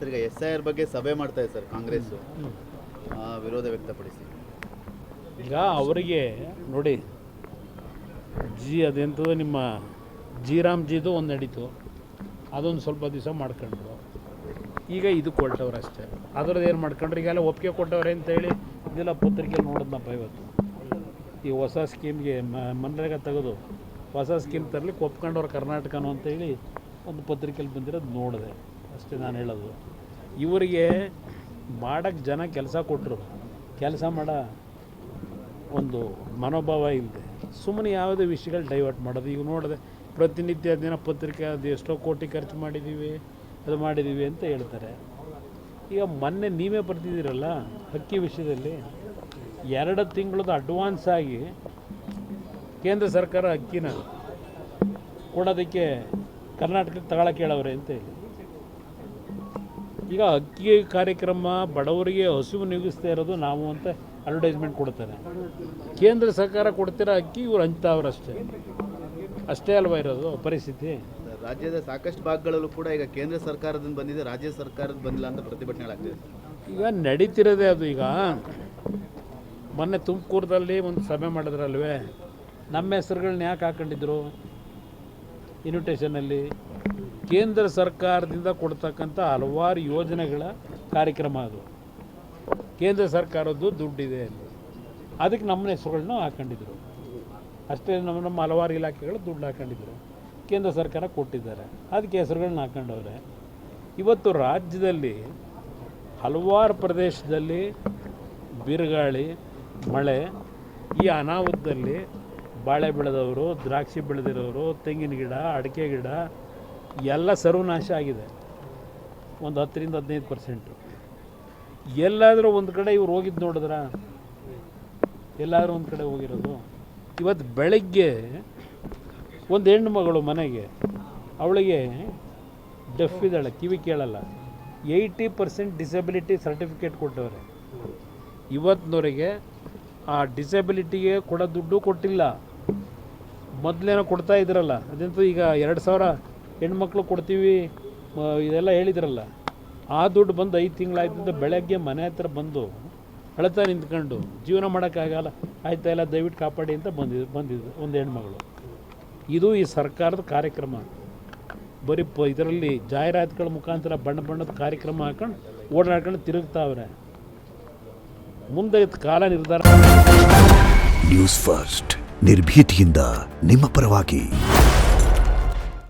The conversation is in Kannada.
ಸರ್ ಈಗ SIR ಬಗ್ಗೆ ಸಭೆ ಮಾಡ್ತಾ ಇದೆ ಸರ್ ಕಾಂಗ್ರೆಸ್ ವಿರೋಧ ವ್ಯಕ್ತಪಡಿಸಿ. ಈಗ ಅವರಿಗೆ ನೋಡಿ ಅದೆಂಥದ್ದು ನಿಮ್ಮ ಜೀರಾಮ್ಜಿದು ಒಂದು ನಡೀತು, ಅದೊಂದು ಸ್ವಲ್ಪ ದಿವಸ ಮಾಡ್ಕೊಂಡ್ರು. ಈಗ ಇದಕ್ಕೆ ಹೊರಟವ್ರು ಅಷ್ಟೇ. ಅದರದ್ದು ಏನು ಮಾಡ್ಕೊಂಡ್ರು, ಈಗೆಲ್ಲ ಒಪ್ಪಿಗೆ ಕೊಟ್ಟವ್ರೆ ಅಂತೇಳಿ ಇದೆಲ್ಲ ಪತ್ರಿಕೆಯಲ್ಲಿ ನೋಡಿದ್ನಪ್ಪ ಇವತ್ತು. ಈ ಹೊಸ ಸ್ಕೀಮ್ಗೆ ಮನ್ರೇಗಾ ತೆಗೆದು ಹೊಸ ಸ್ಕೀಮ್ ತರಲಿಕ್ಕೆ ಒಪ್ಕೊಂಡವ್ರು ಕರ್ನಾಟಕನೂ ಅಂತೇಳಿ ಒಂದು ಪತ್ರಿಕೆಯಲ್ಲಿ ಬಂದಿರೋದು ನೋಡಿದೆ ಅಷ್ಟೇ ನಾನು ಹೇಳೋದು. ಇವರಿಗೆ ಮಾಡೋಕ್ಕೆ ಜನ ಕೆಲಸ ಕೊಟ್ಟರು, ಕೆಲಸ ಮಾಡೋ ಒಂದು ಮನೋಭಾವ ಇಲ್ಲದೆ ಸುಮ್ಮನೆ ಯಾವುದೇ ವಿಷಯಗಳು ಡೈವರ್ಟ್ ಮಾಡೋದು. ಈಗ ನೋಡಿದೆ ಪ್ರತಿನಿತ್ಯ ದಿನ ಪತ್ರಿಕೆ ಅದು ಎಷ್ಟೋ ಕೋಟಿ ಖರ್ಚು ಮಾಡಿದ್ದೀವಿ ಅದು ಮಾಡಿದ್ದೀವಿ ಅಂತ ಹೇಳ್ತಾರೆ. ಈಗ ಮೊನ್ನೆ ನೀವೇ ಬರ್ತಿದ್ದೀರಲ್ಲ ಅಕ್ಕಿ ವಿಷಯದಲ್ಲಿ 2 ತಿಂಗಳದ್ದು ಅಡ್ವಾನ್ಸ್ ಆಗಿ ಕೇಂದ್ರ ಸರ್ಕಾರ ಅಕ್ಕಿನ ಕೊಡೋದಕ್ಕೆ ಕರ್ನಾಟಕಕ್ಕೆ ತಗೊಳಕ್ಕೆ ಹೇಳವ್ರೆ ಅಂತ ಹೇಳಿ. ಈಗ ಅಕ್ಕಿ ಕಾರ್ಯಕ್ರಮ ಬಡವರಿಗೆ ಹಸಿವು ನೀಗಿಸ್ತಾ ಇರೋದು ನಾವು ಅಂತ ಅಡ್ವರ್ಟೈಸ್ಮೆಂಟ್ ಕೊಡ್ತಾರೆ. ಕೇಂದ್ರ ಸರ್ಕಾರ ಕೊಡ್ತಿರೋ ಅಕ್ಕಿ ಇವ್ರು ಹಂಚ್ತಾವ್ರಷ್ಟೇ. ಅಷ್ಟೇ ಅಲ್ವಾ ಇರೋದು ಪರಿಸ್ಥಿತಿ. ರಾಜ್ಯದ ಸಾಕಷ್ಟು ಭಾಗಗಳಲ್ಲೂ ಕೂಡ ಈಗ ಕೇಂದ್ರ ಸರ್ಕಾರದಿಂದ ಬಂದಿದೆ, ರಾಜ್ಯ ಸರ್ಕಾರದ ಬಂದಿಲ್ಲ ಅಂತ ಪ್ರತಿಭಟನೆಗಳಾಗ್ತಿದೆ. ಈಗ ನಡೀತಿರೋದೇ ಅದು. ಈಗ ಮೊನ್ನೆ ತುಮಕೂರದಲ್ಲಿ ಒಂದು ಸಭೆ ಮಾಡಿದ್ರಲ್ವೇ, ನಮ್ಮ ಹೆಸರುಗಳನ್ನ ಯಾಕೆ ಹಾಕೊಂಡಿದ್ರು ಇನ್ವಿಟೇಷನಲ್ಲಿ? ಕೇಂದ್ರ ಸರ್ಕಾರದಿಂದ ಕೊಡ್ತಕ್ಕಂಥ ಹಲವಾರು ಯೋಜನೆಗಳ ಕಾರ್ಯಕ್ರಮ ಅದು. ಕೇಂದ್ರ ಸರ್ಕಾರದ್ದು ದುಡ್ಡಿದೆ ಅಲ್ಲಿ, ಅದಕ್ಕೆ ನಮ್ಮ ಹೆಸರುಗಳನ್ನ ಹಾಕೊಂಡಿದ್ರು ಅಷ್ಟೇ. ನಮ್ಮ ಹಲವಾರು ಇಲಾಖೆಗಳು ದುಡ್ಡು ಹಾಕೊಂಡಿದ್ರು, ಕೇಂದ್ರ ಸರ್ಕಾರ ಕೊಟ್ಟಿದ್ದಾರೆ, ಅದಕ್ಕೆ ಹೆಸರುಗಳನ್ನ ಹಾಕೊಂಡವ್ರೆ. ಇವತ್ತು ರಾಜ್ಯದಲ್ಲಿ ಹಲವಾರು ಪ್ರದೇಶದಲ್ಲಿ ಬಿರುಗಾಳಿ ಮಳೆ, ಈ ಅನಾಹುತದಲ್ಲಿ ಬಾಳೆ ಬೆಳೆದವರು, ದ್ರಾಕ್ಷಿ ಬೆಳೆದಿರೋರು, ತೆಂಗಿನ ಗಿಡ, ಅಡಿಕೆ ಗಿಡ ಎಲ್ಲ ಸರ್ವನಾಶ ಆಗಿದೆ. ಒಂದು 10-15%. ಎಲ್ಲಾದರೂ ಒಂದು ಕಡೆ ಇವ್ರು ಹೋಗಿದ್ದು ನೋಡಿದ್ರ? ಎಲ್ಲಾದರೂ ಒಂದು ಕಡೆ ಹೋಗಿರೋದು? ಇವತ್ತು ಬೆಳಗ್ಗೆ ಒಂದು ಹೆಣ್ಣು ಮಗಳು ಮನೆಗೆ, ಅವಳಿಗೆ ಡೆಫ್ ಇದ್ದಾಳೆ, ಕಿವಿ ಕೇಳಲ್ಲ, 80% ಡಿಸಬಿಲಿಟಿ ಸರ್ಟಿಫಿಕೇಟ್ ಕೊಟ್ಟವ್ರೆ. ಇವತ್ತಿನವರೆಗೆ ಆ ಡಿಸಬಿಲಿಟಿಗೆ ಕೊಡೋ ದುಡ್ಡು ಕೊಟ್ಟಿಲ್ಲ. ಮೊದಲೇನೋ ಕೊಡ್ತಾ ಇದ್ರಲ್ಲ, ಅದಂತೂ ಈಗ 2000 ಹೆಣ್ಮಕ್ಳು ಕೊಡ್ತೀವಿ ಇದೆಲ್ಲ ಹೇಳಿದ್ರಲ್ಲ, ಆ ದುಡ್ಡು ಬಂದು 5 ತಿಂಗಳಾಯ್ತಂತ ಬೆಳಗ್ಗೆ ಮನೆ ಹತ್ರ ಬಂದು ಅಳ್ತಾ ನಿಂತ್ಕೊಂಡು ಜೀವನ ಮಾಡೋಕ್ಕಾಗಲ್ಲ, ಆಯ್ತಾ ಇಲ್ಲ ದಯವಿಟ್ಟು ಕಾಪಾಡಿ ಅಂತ ಬಂದಿದ್ದು ಒಂದು ಹೆಣ್ಮಗಳು. ಇದು ಈ ಸರ್ಕಾರದ ಕಾರ್ಯಕ್ರಮ. ಬರೀ ಇದರಲ್ಲಿ ಜಾಹೀರಾತುಗಳ ಮುಖಾಂತರ ಬಣ್ಣದ ಕಾರ್ಯಕ್ರಮ ಹಾಕೊಂಡು ಓಡಾಡ್ಕೊಂಡು ತಿರುಗ್ತಾವ್ರೆ. ಮುಂದೆ ಕಾಲ ನಿರ್ಧಾರ. ನ್ಯೂಸ್ ಫಸ್ಟ್ ನಿರ್ಭೀತಿಯಿಂದ ನಿಮ್ಮ ಪರವಾಗಿ.